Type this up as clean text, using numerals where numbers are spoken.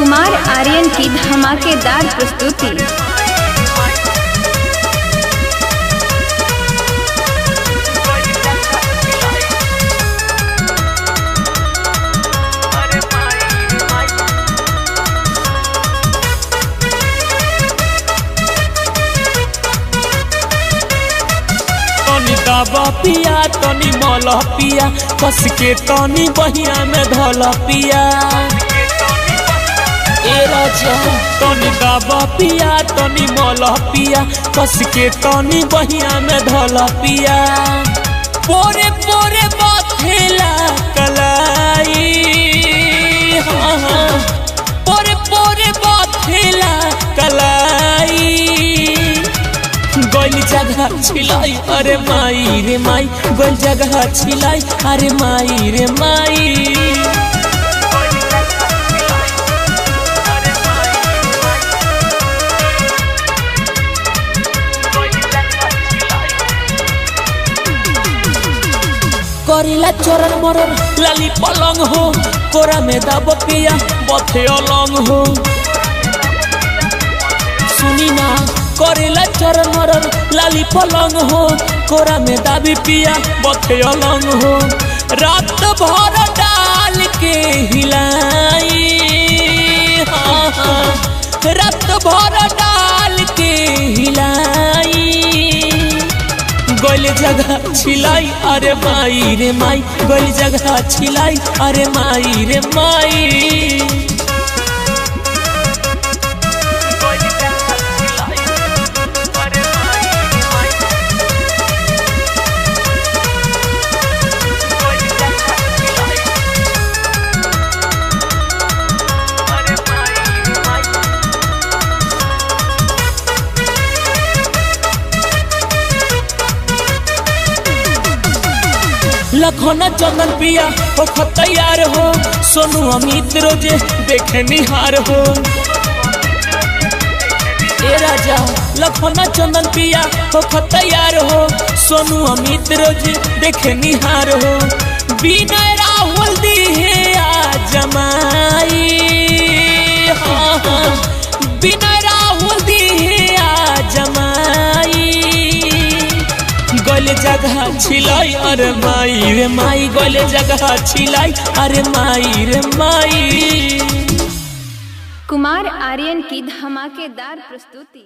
कुमार आर्यन की धमाकेदार प्रस्तुति। दाबा पिया तनी मल पिया कस के तनी बहिया में धल पिया ए राजा तनी दाबा पिया तनी मल पिया कस के तनी बहिया में धल पिया पोरे पोरे बाथेला कलाई पोरे पोरे बाथेला कलाई गोल जगह छिलाई अरे माई रे माई गोल जगह छिलाई अरे माई रे माई करेला चरण मरन लाली पलंग हो कोरा में दाब पिया बथे अलंग हो सुनी ना करेला चरण मरन लाली पलंग हो कोरा में दाबी पिया बथे अलंग हो रात भर डाल के हिलाई रात भर डाल के हिलाई गोल जगह छिलाई अरे माई रे माई गोल जगह छिलाई अरे माई रे माई लखना चंदन पिया हो तैयार हो सोनू अमित रोजे देखे निहार हो ए राजा लखना चंदन पिया हो तैयार हो सोनू अमित रोजे देखे निहार हो विनय राहुल दी है आ जमाई विनय राहुल दी है आ जमाई गोल जगह छिलाई अरे माई रे माई गोल जगह छिलाई अरे माई रे माई। कुमार आर्यन की धमाकेदार प्रस्तुति।